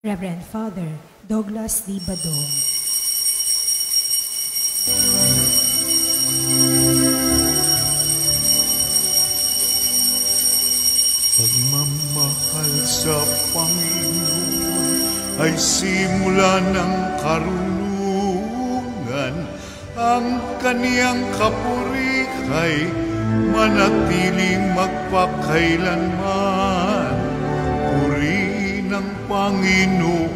Reverend Father Douglas D. Badong. Pagmamahal sa Panginoon ay simula ng karunungan. Ang kaniyang kapurihay manatiling magpakailanman. Puri ng Panginoon,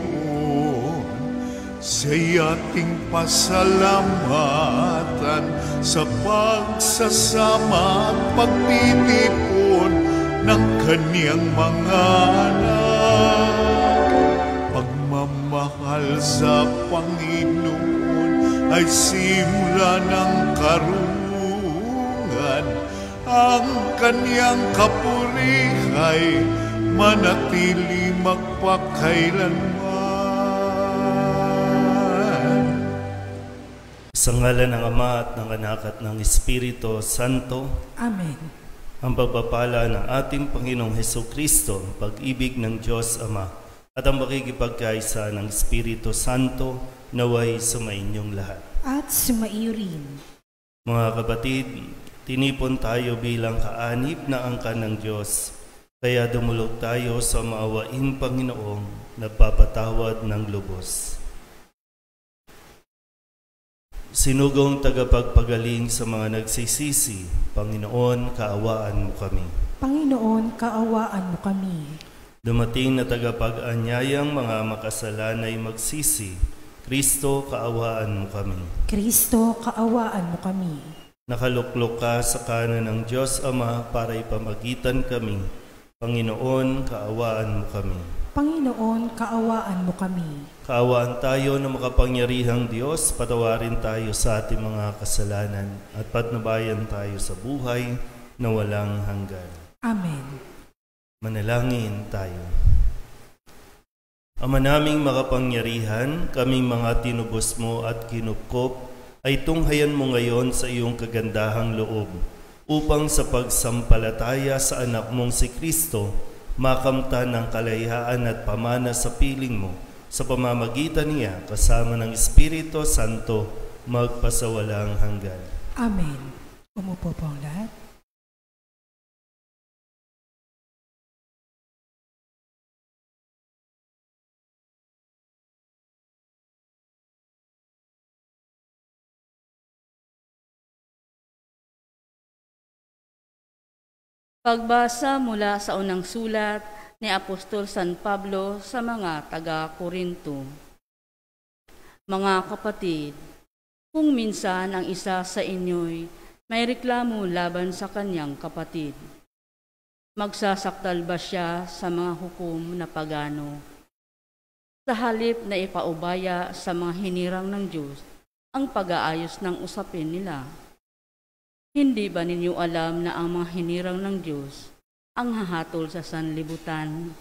siya'y ating pasalamatan sa pagsasama at pagtitipon ng kaniyang mga anak. Pagmamahal sa Panginoon ay simula ng karunungan. Ang kaniyang kapurihay manatili magpakailanman. Sa ngalan ng Ama at ng Anak at ng Espiritu Santo. Amen. Ang pagpapala ng ating Panginoong Hesukristo, ang pag-ibig ng Diyos Ama, at ang makikipagkaisa ng Espiritu Santo naway sumainyong lahat. At sumaiyo rin. Mga kapatid, tinipon tayo bilang kaanib na angkan ng Diyos, kaya dumulog tayo sa maawaing Panginoong nagpapatawad ng lubos. Sinugong tagapagpagaling sa mga nagsisisi, Panginoon, kaawaan mo kami. Panginoon, kaawaan mo kami. Dumating na tagapag-anyayang mga makasalanay magsisi, Kristo, kaawaan mo kami. Kristo, kaawaan mo kami. Nakaluklok ka sa kanan ng Diyos Ama para ipamagitan kami. Panginoon, kaawaan mo kami. Panginoon, kaawaan mo kami. Kaawaan tayo ng makapangyarihang Diyos, patawarin tayo sa ating mga kasalanan at patnubayan tayo sa buhay na walang hanggan. Amen. Manalangin tayo. Ama naming makapangyarihan, kaming mga tinubos mo at kinupkop, ay tunghayan mo ngayon sa iyong kagandahang loob, upang sa pagsampalataya sa anak mong si Kristo, makamtan ng kalayaan at pamana sa piling mo, sa pamamagitan niya kasama ng Espiritu Santo, magpasawalang hanggan. Amen. Umupo po ang lahat. Pagbasa mula sa unang sulat ni Apostol San Pablo sa mga taga-Korinto. Mga kapatid, kung minsan ang isa sa inyo'y may reklamo laban sa kanyang kapatid, magsasakdal ba siya sa mga hukom na pagano? Sa halip na ipaubaya sa mga hinirang ng Diyos ang pag-aayos ng usapin nila, hindi ba ninyo alam na ang mga hinirang ng Diyos ang hahatol sa sanlibutan?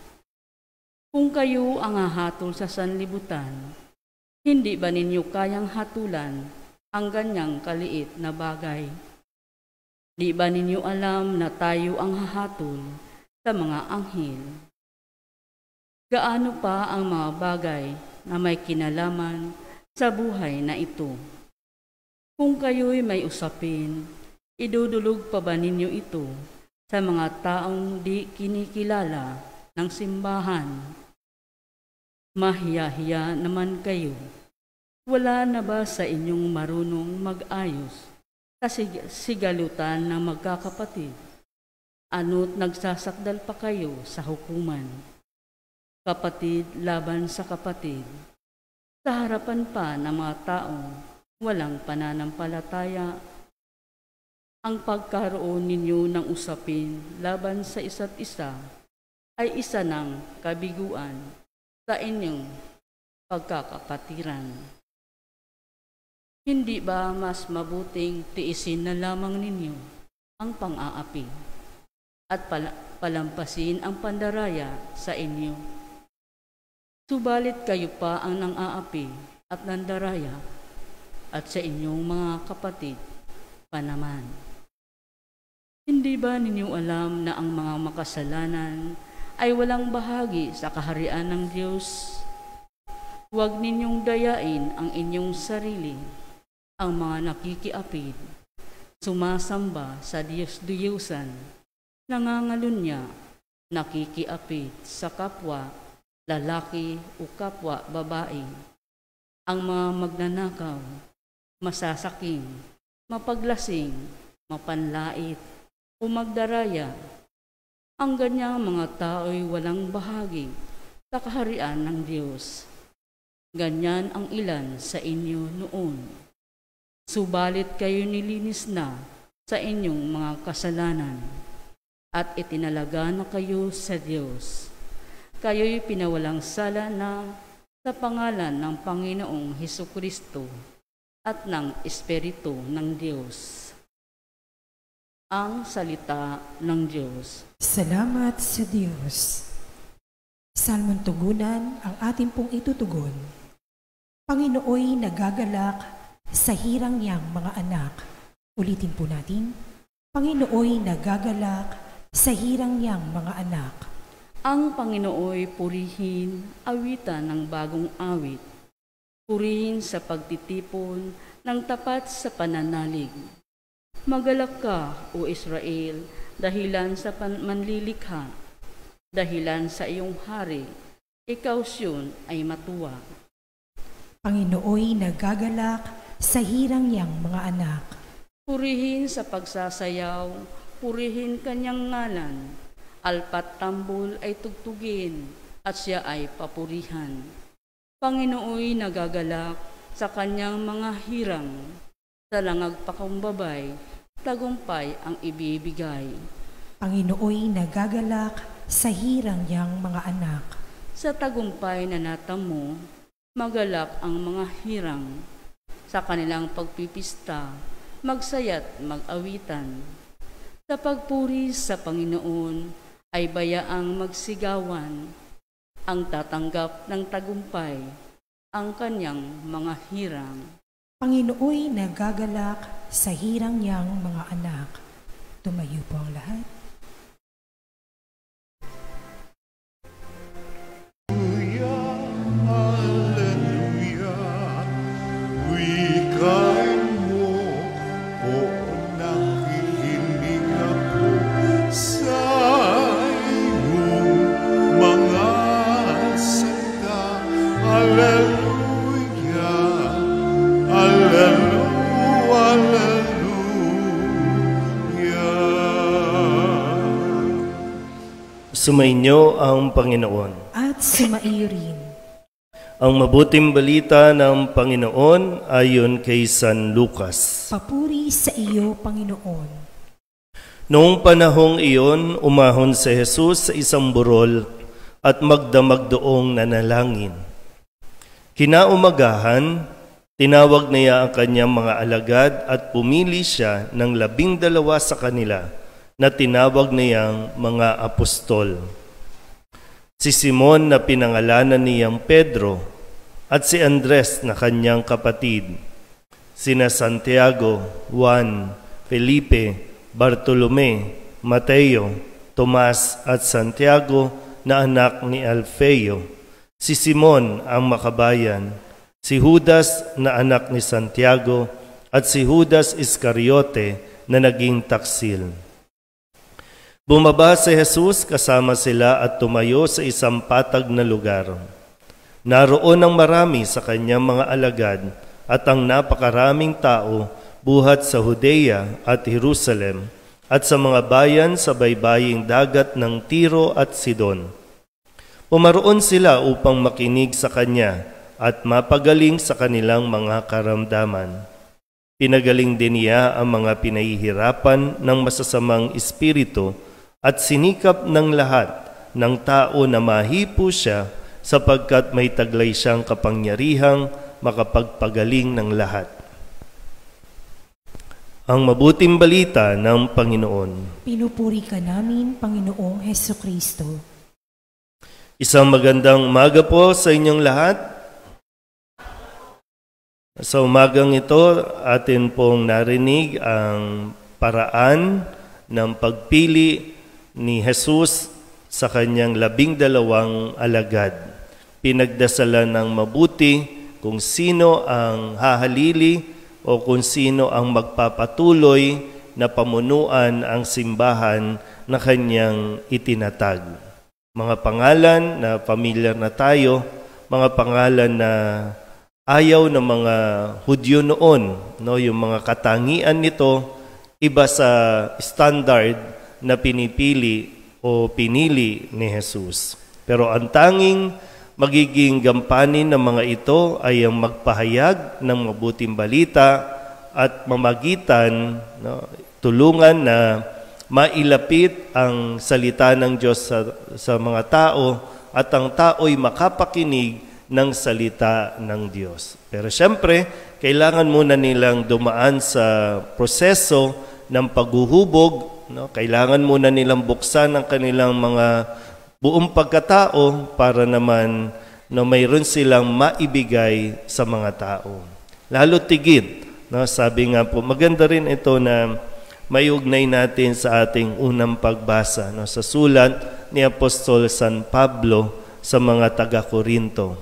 Kung kayo ang hahatol sa sanlibutan, hindi ba ninyo kayang hatulan ang ganyang kaliit na bagay? Di ba ninyo alam na tayo ang hahatol sa mga anghel? Gaano pa ang mga bagay na may kinalaman sa buhay na ito? Kung kayo'y may usapin, idudulog pa ba ninyo ito sa mga taong di kinikilala ng simbahan? Mahiya-hiya naman kayo. Wala na ba sa inyong marunong mag-ayos sa sigalutan ng magkakapatid? Ano't nagsasakdal pa kayo sa hukuman? Kapatid laban sa kapatid, sa harapan pa ng mga taong walang pananampalataya. Ang pagkaroon ninyo ng usapin laban sa isa't isa ay isa ng kabiguan sa inyong pagkakapatiran. Hindi ba mas mabuting tiisin na lamang ninyo ang pang-aapi at palampasin ang pandaraya sa inyo? Subalit kayo pa ang nang-aapi at nandaraya at sa inyong mga kapatid pa naman. Hindi ba ninyo alam na ang mga makasalanan ay walang bahagi sa kaharian ng Diyos? Huwag ninyong dayain ang inyong sarili, ang mga nakikiapid, sumasamba sa Diyos-Diyusan, nangangalunya, nakikiapid sa kapwa, lalaki o kapwa babae, ang mga magnanakaw, masasaking, mapaglasing, mapanlait, o magdaraya. Ang ganyang mga tao'y walang bahagi sa kaharian ng Diyos. Ganyan ang ilan sa inyo noon. Subalit kayo nilinis na sa inyong mga kasalanan at itinalaga na kayo sa Diyos. Kayo'y pinawalang sala na sa pangalan ng Panginoong Hesukristo at ng Espiritu ng Diyos. Ang salita ng Diyos. Salamat sa Diyos. Salmon tugunan ang ating pong itutugon. Panginooy nagagalak sa hirang niyang mga anak. Ulitin po natin. Panginooy nagagalak sa hirang niyang mga anak. Ang Panginooy purihin, awitan ng bagong awit. Purihin sa pagtitipon ng tapat sa pananalig. Magalak ka, O Israel, dahilan sa manlilikha, dahilan sa iyong hari, ikaw Siyon ay matuwa. Panginooy nagagalak sa hirang niyang mga anak. Purihin sa pagsasayaw, purihin kanyang ngalan, alpat tambol ay tugtugin, at siya ay papurihan. Panginooy nagagalak sa kanyang mga hirang, sa langag pakumbabay, tagumpay ang ibibigay. Panginooy nagagalak sa hirang niyang mga anak. Sa tagumpay na natamo, magalak ang mga hirang. Sa kanilang pagpipista, magsaya't mag-awitan. Sa pagpuri sa Panginoon ay bayaang magsigawan. Ang tatanggap ng tagumpay, ang kanyang mga hirang. Panginooy nagagalak sa hirang niyang mga anak. Tumayo po ang lahat. Hallelujah, wikay mo, o nakikinig ako sa iyong mga salita. Hallelujah. Sumainyo ang Panginoon. At sumaiyo rin. Ang mabuting balita ng Panginoon ayon kay San Lucas. Papuri sa iyo, Panginoon. Noong panahong iyon, umahon si Jesus sa isang burol at magdamag doong nanalangin. Kinaumagahan, tinawag niya ang kanyang mga alagad at pumili siya ng 12 sa kanila na tinawag niyang mga apostol. Si Simon na pinangalanan niyang Pedro at si Andres na kanyang kapatid, sina Santiago, Juan, Felipe, Bartolome, Mateo, Tomas at Santiago na anak ni Alfeo, si Simon ang makabayan, si Judas na anak ni Santiago at si Judas Iscariote na naging taksil. Bumaba si Jesus kasama sila at tumayo sa isang patag na lugar. Naroon ang marami sa kanyang mga alagad at ang napakaraming tao buhat sa Judea at Jerusalem at sa mga bayan sa baybaying dagat ng Tiro at Sidon. Pumaroon sila upang makinig sa kanya at mapagaling sa kanilang mga karamdaman. Pinagaling din niya ang mga pinahihirapan ng masasamang espiritu at sinikap ng lahat ng tao na mahipo siya sapagkat may taglay siyang kapangyarihang makapagpagaling ng lahat. Ang mabuting balita ng Panginoon. Pinupuri ka namin, Panginoong Hesukristo. Isang magandang umaga po sa inyong lahat. Sa umagang ito, atin pong narinig ang paraan ng pagpili ni Jesus sa kanyang 12 alagad. pinagdasalan ng mabuti kung sino ang hahalili o kung sino ang magpapatuloy na pamunuan ang simbahan na kanyang itinatag. Mga pangalan na familiar na tayo, mga pangalan na ayaw ng mga Hudyo noon, no, yung mga katangian nito, iba sa standard na pinipili o pinili ni Jesus. Pero ang tanging magiging gampanin ng mga ito ay ang magpahayag ng mabuting balita at mamagitan, no, tulungan na mailapit ang salita ng Diyos sa mga tao at ang tao'y makapakinig ng salita ng Diyos. Pero siyempre, kailangan muna nilang dumaan sa proseso ng paghuhubog, no? Kailangan muna nilang buksan ang kanilang mga buong pagkatao para naman mayroon silang maibigay sa mga tao. Lalo tigid, no? Sabi nga po, maganda rin ito na may ugnay natin sa ating unang pagbasa, no? Sa sulat ni Apostol San Pablo sa mga taga-Korinto.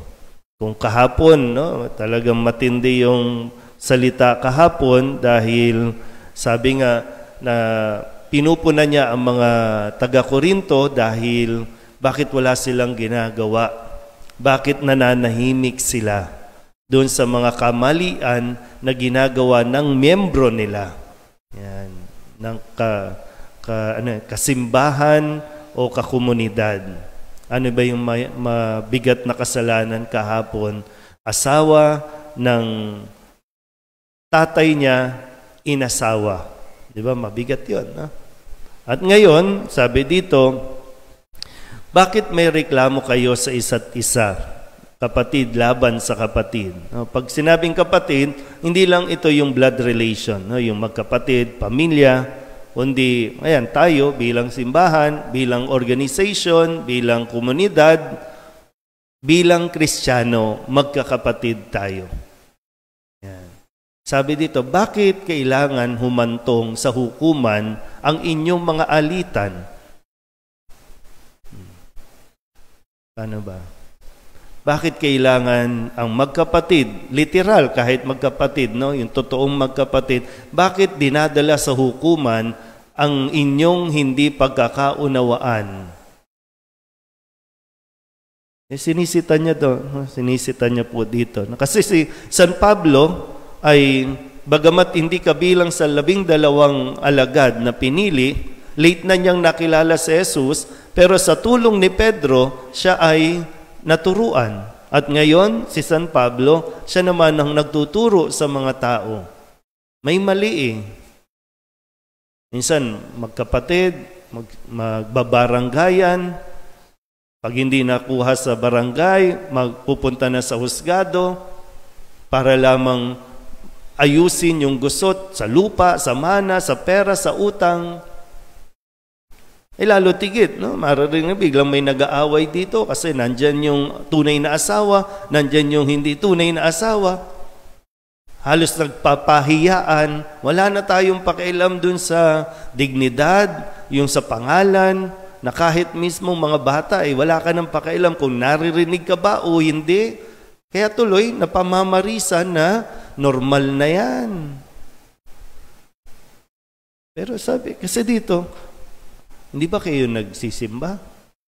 Kung kahapon, no, talagang matindi yung salita kahapon dahil sabi nga na pinupunan niya ang mga taga-Korinto dahil bakit wala silang ginagawa? Bakit nananahimik sila doon sa mga kamalian na ginagawa ng miyembro nila? Yan, ng kasimbahan o kakomunidad. Ano ba yung mabigat na kasalanan kahapon? Asawa ng tatay niya, inasawa. Di ba? Mabigat yun. No? At ngayon, sabi dito, bakit may reklamo kayo sa isa't isa? Kapatid, laban sa kapatid. No? Pag sinabing kapatid, hindi lang ito yung blood relation, no? Yung magkapatid, pamilya, kundi, ayan, tayo bilang simbahan, bilang organization, bilang komunidad, bilang Kristiyano, magkakapatid tayo. Ayan. Sabi dito, bakit kailangan humantong sa hukuman ang inyong mga alitan? Paano ba? Bakit kailangan ang magkapatid, literal kahit magkapatid, no, yung totoong magkapatid, bakit dinadala sa hukuman ang inyong hindi pagkakaunawaan? Sinisita niya sinisita niya po dito. Kasi si San Pablo ay bagamat hindi kabilang sa 12 alagad na pinili, late na niyang nakilala si Jesus, pero sa tulong ni Pedro, siya ay naturuan. At ngayon, si San Pablo, siya naman ang nagtuturo sa mga tao. May mali Minsan, magkapatid, magbabaranggayan. Pag hindi nakuha sa barangay, magpupunta na sa husgado para lamang ayusin yung gusot sa lupa, sa mana, sa pera, sa utang. Lalo tigit, no? Mararing biglang may nag-aaway dito kasi nandyan yung tunay na asawa, nandyan yung hindi tunay na asawa. Halos nagpapahiyaan. Wala na tayong pakialam dun sa dignidad, yung sa pangalan, na kahit mismo mga bata, wala ka ng pakialam kung naririnig ka ba o hindi. Kaya tuloy, napamamarisan na normal na yan. Pero sabi, kasi dito, hindi ba kayo nagsisimba?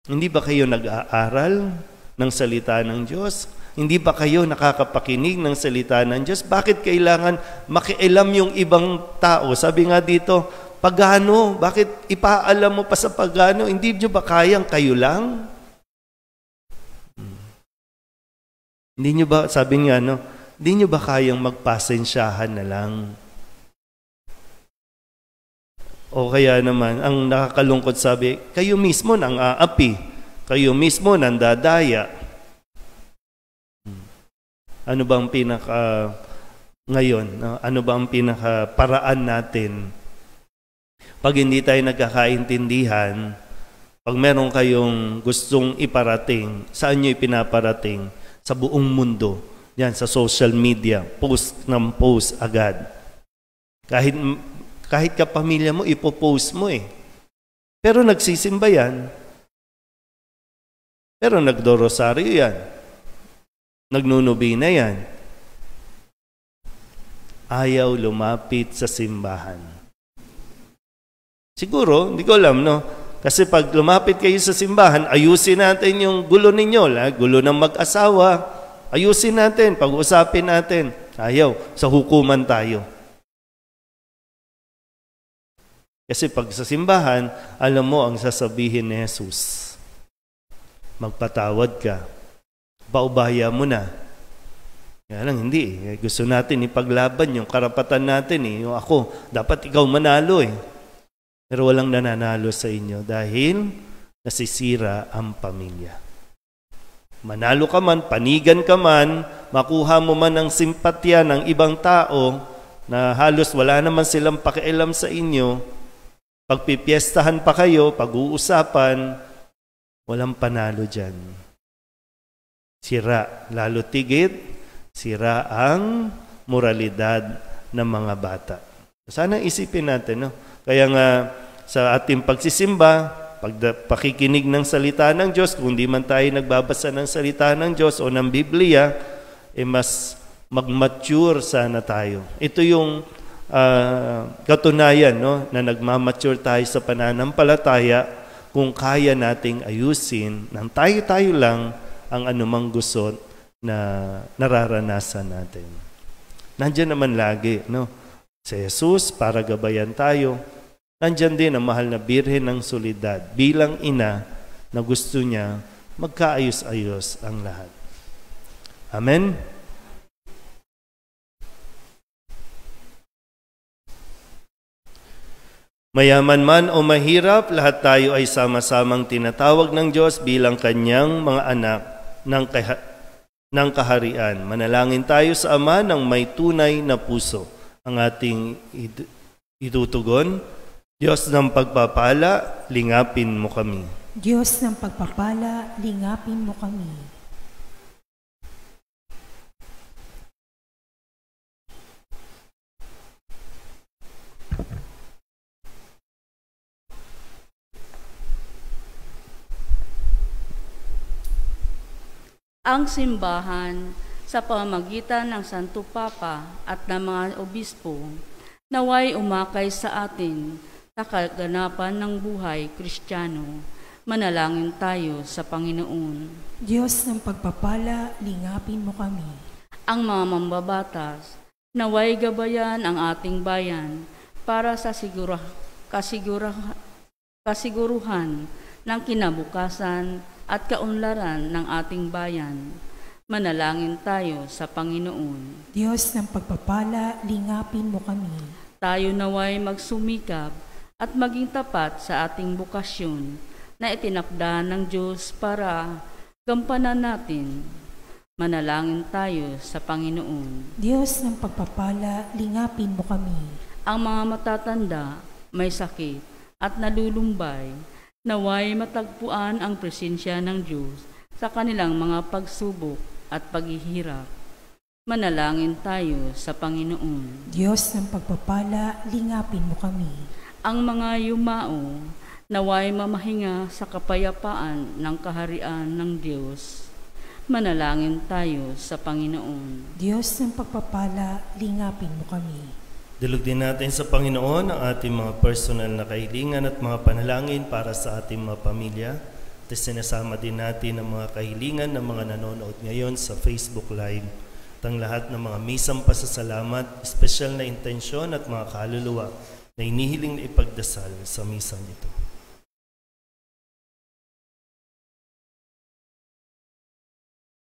Hindi ba kayo nag-aaral ng salita ng Diyos? Hindi ba kayo nakakapakinig ng salita ng Diyos? Bakit kailangan makialam yung ibang tao? Sabi nga dito, pagano? Bakit ipaalam mo pa sa pagano? Hindi nyo ba kayang kayo lang? Hindi nyo ba, sabi nga, hindi nyo ba kayang magpasensyahan na lang? O kaya naman, ang nakakalungkot sabi, kayo mismo nang aapi, kayo mismo nang dadaya. Ano ba ang ngayon? Ano ba ang paraan natin? Pag hindi tayo nagkakaintindihan, pag meron kayong gustong iparating, saan nyo ipinaparating? Sa buong mundo. Yan, sa social media. Post ng post agad. Kahit kapamilya mo, ipopost mo Pero nagsisimba yan. Pero nagdorosaryo yan. Nagnunubina yan. Ayaw lumapit sa simbahan. Siguro, hindi ko alam, no? Kasi pag lumapit kayo sa simbahan, ayusin natin yung gulo ninyo, gulo ng mag-asawa. Ayusin natin, pag-usapin natin. Ayaw, sa hukuman tayo. Kasi pag sa simbahan, alam mo ang sasabihin ni Jesus. Magpatawad ka. Paubaya mo na. Kaya lang, hindi. Gusto natin ipaglaban yung karapatan natin. Yung ako, dapat ikaw manalo. Pero walang nananalo sa inyo dahil nasisira ang pamilya. Manalo ka man, panigan ka man, makuha mo man ang simpatya ng ibang tao na halos wala naman silang pakialam sa inyo, pagpipiestahan pa kayo, pag-uusapan, walang panalo dyan. Sira, lalo tigit, sira ang moralidad ng mga bata. Sana isipin natin, no? Kaya nga sa ating pagsisimba, pakikinig ng salita ng Diyos, kung di man tayo nagbabasa ng salita ng Diyos o ng Biblia, mas mag-mature sana tayo. Ito yung katunayan, no, na nagmamature tayo sa pananampalataya kung kaya nating ayusin ng tayo-tayo lang ang anumang gusot na nararanasan natin. Nandiyan naman lagi, no? Si Jesus, para gabayan tayo. Nandiyan din ang mahal na Birhen ng Solidad bilang ina na gusto niya magkaayos-ayos ang lahat. Amen? Mayaman man o mahirap, lahat tayo ay sama-samang tinatawag ng Diyos bilang kanyang mga anak ng kaharian. Manalangin tayo sa Ama ng may tunay na puso. Ang ating itutugon, Diyos ng pagpapala, lingapin mo kami. Diyos ng pagpapala, lingapin mo kami. Ang simbahan sa pamamagitan ng Santo Papa at ng mga obispo naway umakay sa atin sa kaganapan ng buhay Kristiyano. Manalangin tayo sa Panginoon. Diyos ng pagpapala, lingapin mo kami. Ang mga mambabatas, naway gabayan ang ating bayan para sa kasiguruhan ng kinabukasan at kaunlaran ng ating bayan. Manalangin tayo sa Panginoon. Diyos ng pagpapala, lingapin mo kami. Tayo naway magsumikap at maging tapat sa ating bukasyon na itinakda ng Diyos para gampanan natin. Manalangin tayo sa Panginoon. Diyos ng pagpapala, lingapin mo kami. Ang mga matatanda, may sakit at nalulumbay, naway matagpuan ang presensya ng Diyos sa kanilang mga pagsubok at paghihirap. Manalangin tayo sa Panginoon. Diyos ng pagpapala, lingapin mo kami. Ang mga yumao, naway mamahinga sa kapayapaan ng kaharian ng Diyos. Manalangin tayo sa Panginoon. Diyos ng pagpapala, lingapin mo kami. Dilog din natin sa Panginoon ang ating mga personal na kahilingan at mga panalangin para sa ating mga pamilya. At sinasama din natin ang mga kahilingan ng mga nanonood ngayon sa Facebook Live. At ang lahat ng mga misang pasasalamat, espesyal na intensyon at mga kaluluwa na inihiling na ipagdasal sa misang ito.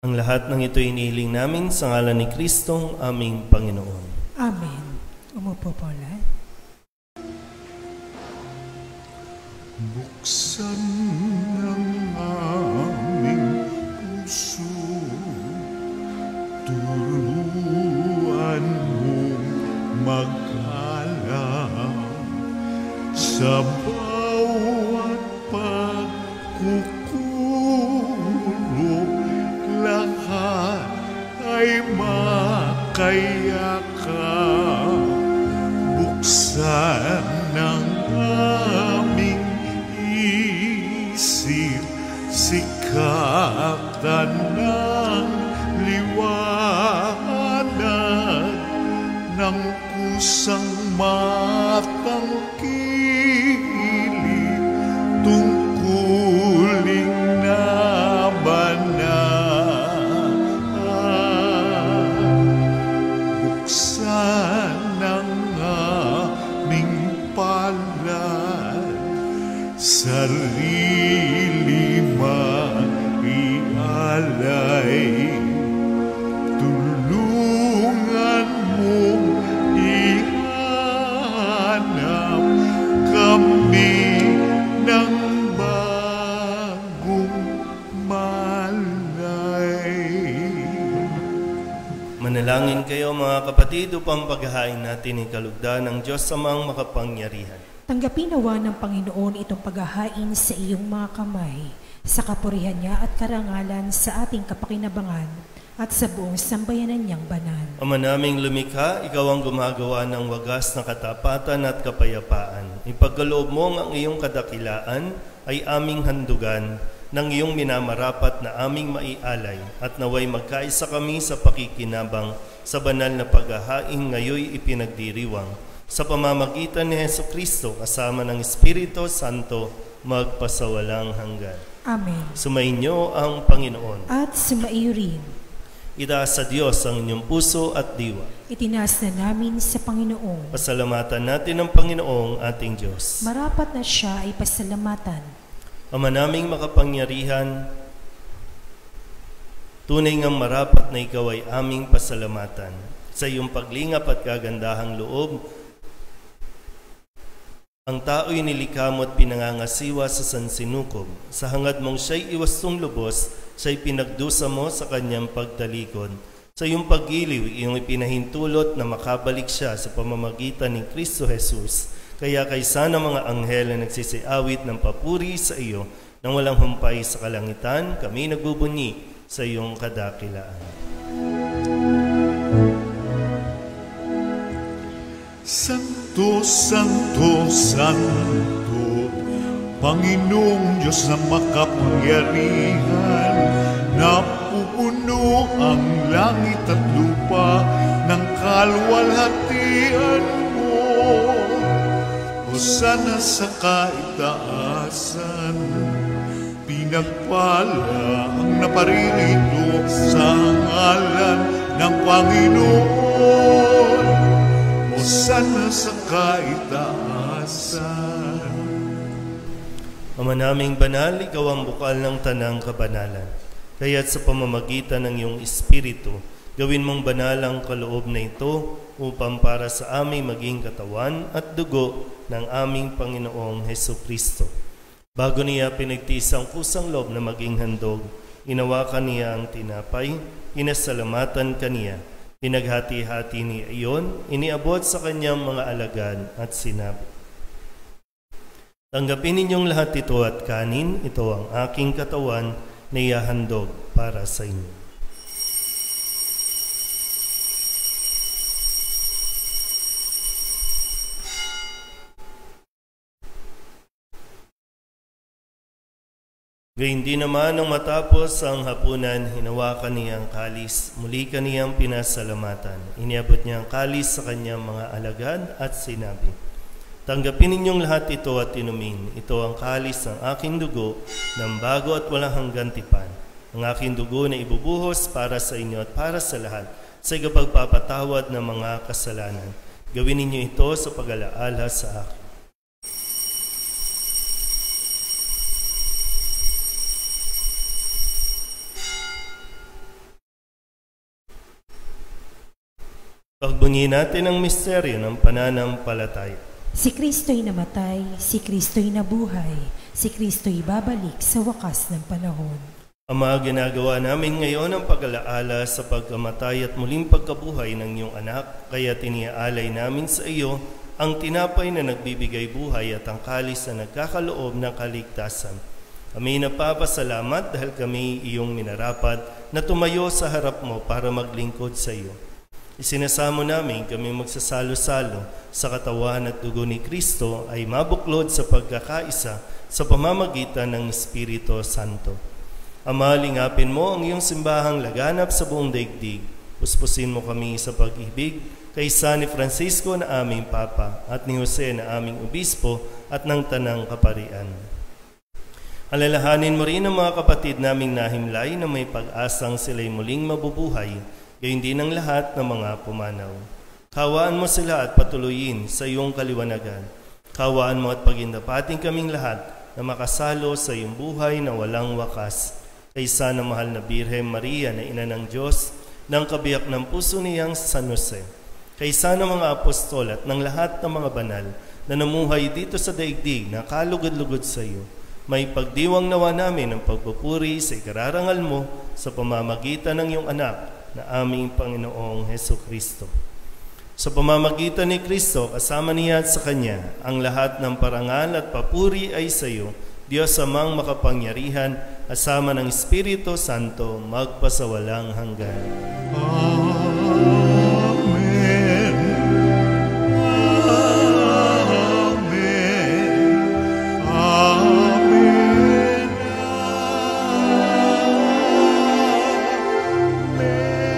Ang lahat ng ito inihiling namin sa ngalan ni Kristong aming Panginoon. Amen. Umupo po lahat. Buksan ng aming puso, turuan mong mag-alam sa bawat pagkukulog, lahat ay makayakap. Buksan ng aming isip, sikatan ng liwanag. Manalangin kayo mga kapatid upang paghahain natin ang kalugdan ng Diyos Amang makapangyarihan. Tanggapin nawa ng Panginoon itong paghahain sa iyong mga kamay, sa kapurihan niya at karangalan sa ating kapakinabangan at sa buong sambayanan niyang banal. Ama naming lumikha, ikaw ang gumagawa ng wagas na katapatan at kapayapaan. Ipagkaloob mo ang iyong kadakilaan ay aming handugan ng iyong minamarapat na aming maialay at naway magkaisa kami sa pakikinabang sa banal na paghahain ngayoy ipinagdiriwang sa pamamagitan ni Hesukristo kasama ng Espiritu Santo magpasawalang hanggan. Amen. Sumainyo ang Panginoon. At sumaiyo rin. Itaas sa Diyos ang inyong puso at diwa. Itinaas na namin sa Panginoon. Pasalamatan natin ang Panginoong ating Diyos. Marapat na siya ay pasalamatan. Ama naming makapangyarihan, tunay ngang marapat na ikaw ay aming pasalamatan. Sa iyong paglingap at kagandahang loob, ang tao'y nilikha mo at pinangangasiwa sa sansinukob. Sa hangad mong siya'y iwastong lubos, siya'y pinagdusa mo sa kanyang pagtalikod. Sa iyong paggiliw, iyong ipinahintulot na makabalik siya sa pamamagitan ni Kristo Jesus. Kaya kaysa ng mga anghel na nagsisiawit ng papuri sa iyo nang walang humpay sa kalangitan, kami nagbubunyi sa iyong kadakilaan. Santo, Santo, Santo, Panginoong Diyos na makapangyarihan, napupuno ang langit at lupa ng kaluwalhatian mo. Hosana sa kaitaasan, pinagpala ang naparirito sa ngalan ng Panginoon. Hosana sa kaitaasan. Ama naming banal, ikaw ang bukal ng tanang kabanalan. Kaya't sa pamamagitan ng iyong Espiritu, gawin mong banal ang kaloob na ito upang para sa aming maging katawan at dugo ng aming Panginoong Hesukristo. Bago niya pinagtiis ang kusang loob na maging handog, inawakan niya ang tinapay, inasalamatan kaniya, pinaghati-hati niya iyon, iniabot sa kanyang mga alagad at sinabi, "Tanggapin ninyong lahat ito at kanin, ito ang aking katawan na ihahandog para sa inyo." Gayun din naman nang matapos ang hapunan, hinawakan niya ang kalis, muli kaniyang pinasalamatan. Iniabot niya ang kalis sa kanyang mga alagad at sinabi, "Tanggapin ninyong lahat ito at inumin. Ito ang kalis ng aking dugo ng bago at walang hanggang tipan. Ang aking dugo na ibubuhos para sa inyo at para sa lahat sa ikapagpapatawad ng mga kasalanan. Gawin ninyo ito sa pag-alaala sa akin." Pagbunyi natin ang misteryo ng pananampalataya. Si Kristo'y namatay, si Kristo'y nabuhay, si Kristo'y babalik sa wakas ng panahon. Ama, ginagawa namin ngayon ang pag-alaala sa pagkamatay at muling pagkabuhay ng iyong anak, kaya tiniaalay namin sa iyo ang tinapay na nagbibigay buhay at ang kalis na nagkakaloob ng kaligtasan. Kami napapasalamat dahil kami iyong minarapat na tumayo sa harap mo para maglingkod sa iyo. Isinasamo namin kami magsasalo-salo sa katawan at dugo ni Kristo ay mabuklod sa pagkakaisa sa pamamagitan ng Espiritu Santo. Ama, lingapin mo ang iyong simbahang laganap sa buong daigdig. Puspusin mo kami sa pag-ibig kaysa ni Francisco na aming Papa at ni Jose na aming Obispo at ng Tanang Kaparian. Alalahanin mo rin ang mga kapatid naming nahimlay na may pag-asang sila'y muling mabubuhay, gayon din ang lahat ng mga pumanaw. Kawaan mo sila at patuloyin sa iyong kaliwanagan. Kawaan mo at pagindapating kaming lahat na makasalo sa iyong buhay na walang wakas. Kaysa ng mahal na Birhen Maria na ina ng Diyos, ng kabiyak ng puso niyang San Jose. Kaysa ng mga apostol at ng lahat ng mga banal na namuhay dito sa daigdig na kalugod-lugod sa iyo. May pagdiwang nawa namin ang pagpupuri sa ikararangal mo sa pamamagitan ng iyong anak na aming Panginoong Heso Kristo. Sa pamamagitan ni Kristo, kasama niya at sa Kanya, ang lahat ng parangal at papuri ay sa iyo, Diyos amang makapangyarihan, kasama ng Espiritu Santo, magpasawalang hanggan. Amen. Amen. Amen.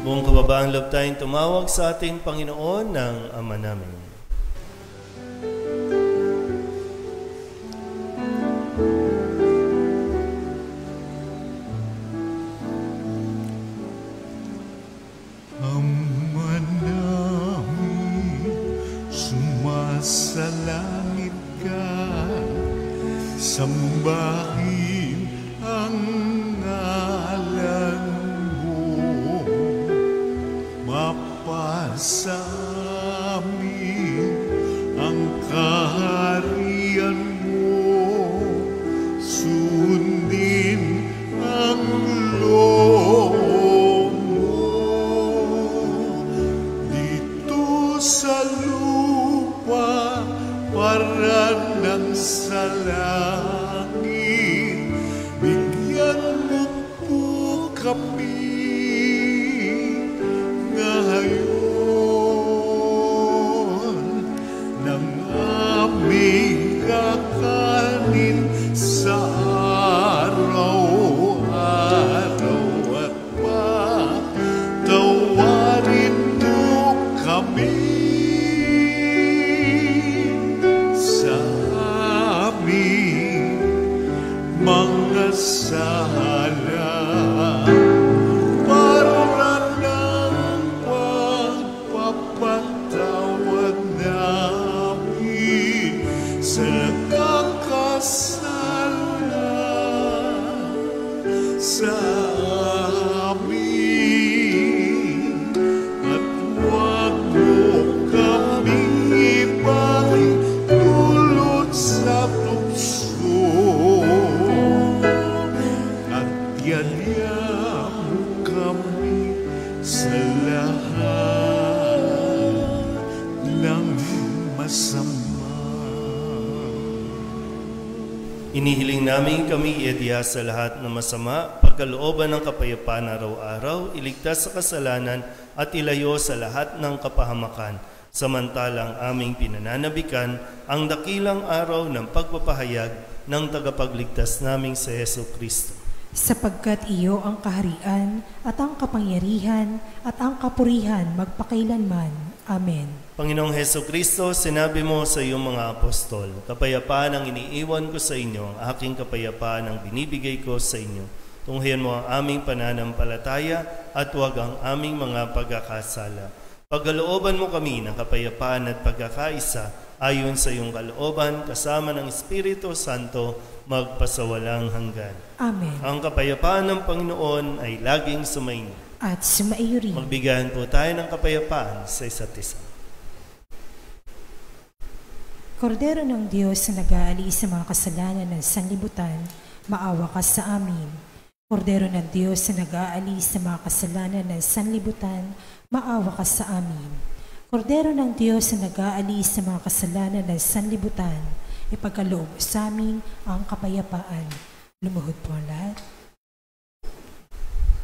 Buong kababaang loob tayong tumawag sa ating Panginoon ng Ama namin. Ama namin, sumasalangit ka, sambahin ang ngalan mo, mapasa amin ang kaharian mo, sundin ang loob dito sa lupa para ng sa langit. Bigyan mo po kami ngayon ng aming kakanin sa araw-araw at patawarin mo kami sa aming mga sala para ng pagpapatawad namin sa nakakasala sa amin, at huwag mo kaming ibalik dulot sa tukso, at yalya mo kami sa lahat ng masama. Inihiling namin kami iadya sa lahat ng masama, pagkalooban ng kapayapaan araw-araw, iligtas sa kasalanan at ilayo sa lahat ng kapahamakan, samantalang aming pinananabikan ang dakilang araw ng pagpapahayag ng tagapagligtas naming sa Heso Kristo. Sapagkat iyo ang kaharian at ang kapangyarihan at ang kapurihan magpakailanman. Amen. Panginoong Heso Kristo, sinabi mo sa iyong mga apostol, kapayapaan ang iniiwan ko sa inyo, ang aking kapayapaan ang binibigay ko sa inyo. Tunghayan mo ang aming pananampalataya at huwag ang aming mga pagkakasala. Pagkalooban mo kami ng kapayapaan at pagkakaisa, ayon sa iyong kalooban, kasama ng Espiritu Santo, magpasawalang hanggan. Amen. Ang kapayapaan ng Panginoon ay laging sumainyo. At sumaiyo rin. Magbigayan po tayo ng kapayapaan sa isa't isa. Kordero ng Diyos na nag-aalis sa mga kasalanan ng sanlibutan, maawa ka sa amin. Kordero ng Diyos na nag-aalis sa mga kasalanan ng sanlibutan, maawa ka sa amin. Kordero ng Diyos na nag-aalis sa mga kasalanan ng sanlibutan, ipagkaloob sa amin ang kapayapaan. Lumuhod po ang lahat.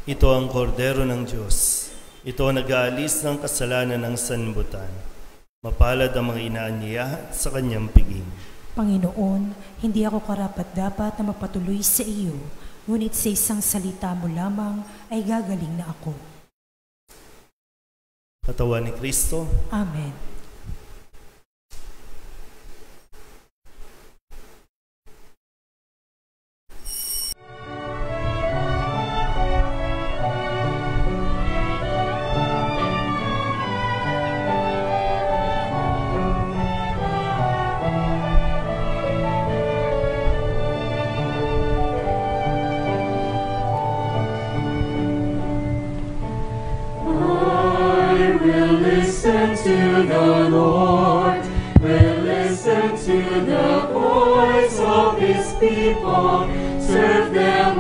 Ito ang kordero ng Diyos. Ito ang nag-aalis ng kasalanan ng sanlibutan. Mapalad ang mga inaanyayahan sa kanyang piging. Panginoon, hindi ako karapat-dapat na mapatuloy sa iyo, ngunit sa isang salita mo lamang ay gagaling na ako. Katawan ni Kristo. Amen. To the Lord, will listen to the voice of His people, serve them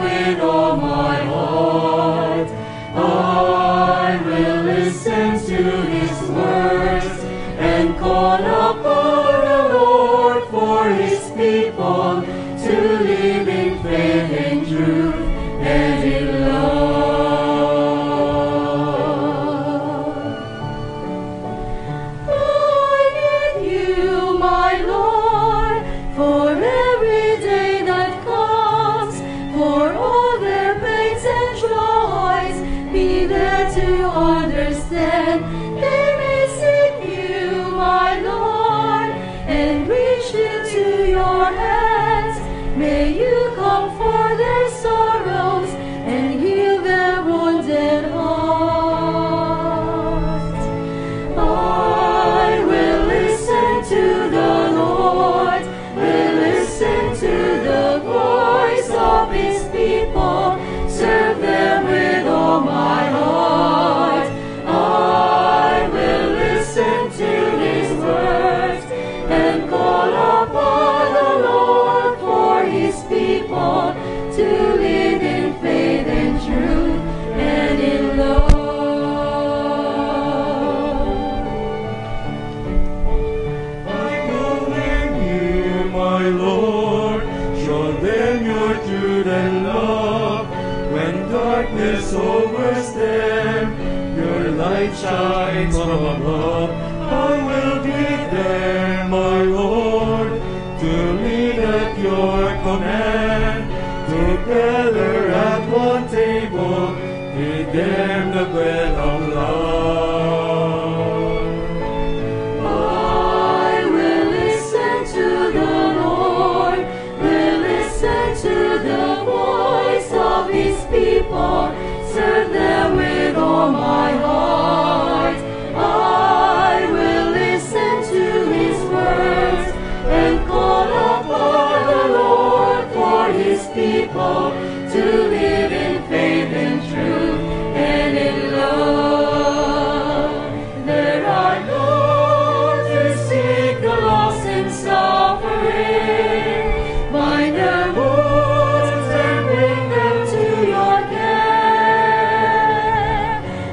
truth and love. When darkness hovers there, your light shines from above. I will be there, my Lord, to lead at your command. Together at one table, eat them the bread of love. I will listen to the Lord, will listen to the voice of His people, serve them with all my heart. I will listen to His words and call upon the Lord for His people to live in faith and truth and in love. There are those who seek the lost and suffering, bind their wounds and bring them to your care.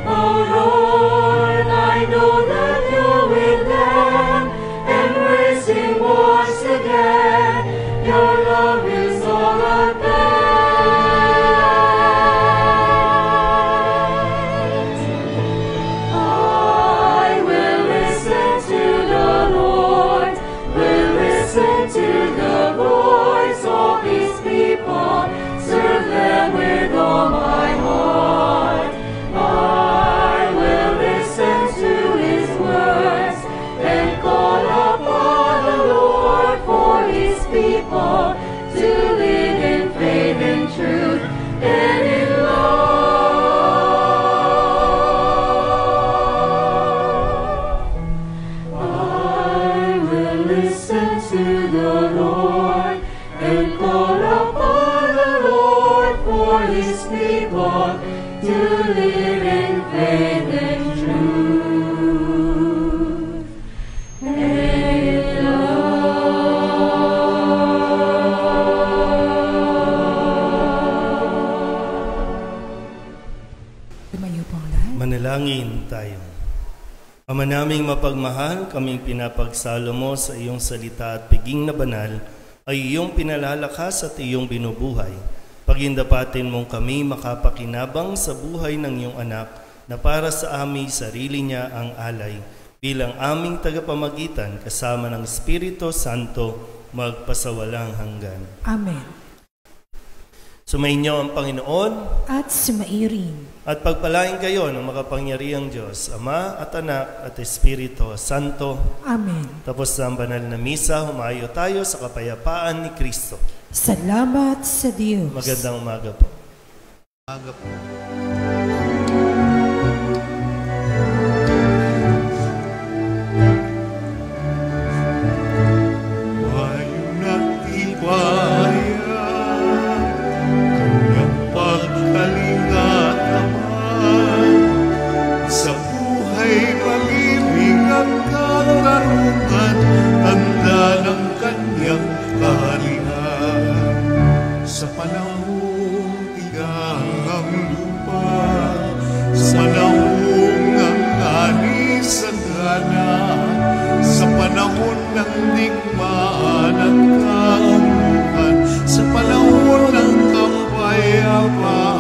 Oh Lord, I know that you're with them, embracing once again. Your love is all I bear. Serve them with all my heart. I will listen to His words and call upon the Lord for His people to live in faith and truth and in love. I will listen to the Lord and call upon the Lord for His people to live in faith and truth and love. Tumayo po ang lahat. Manalangin tayo. Ama naming mapagmahal, kaming pinapagsalo mo sa iyong salita at piging na banal, ay iyong pinalalakas at iyong binubuhay. Pagindapatin mong kami makapakinabang sa buhay ng iyong anak na para sa aming sarili niya ang alay, bilang aming tagapamagitan kasama ng Espiritu Santo magpasawalang hanggan. Amen. Sumainyo ang Panginoon At sumairin. at pagpalain kayo ng makapangyarihang Diyos, Ama at Anak at Espiritu Santo. Amen. Tapos na ang banal na misa, humayo tayo sa kapayapaan ni Kristo. Salamat sa Diyos. Magandang umaga po. Umaga po. Ayun at tiwaya, kanyang pagkalinga naman, sa buhay pag-ibig at katarungan, tanda ng kanyang kaharian. Sa panahong tigang ang lupa, sa panahong ang anis ang gana, sa panahon ng digmaan at kaumuhan, sa panahon ng kapayapaan.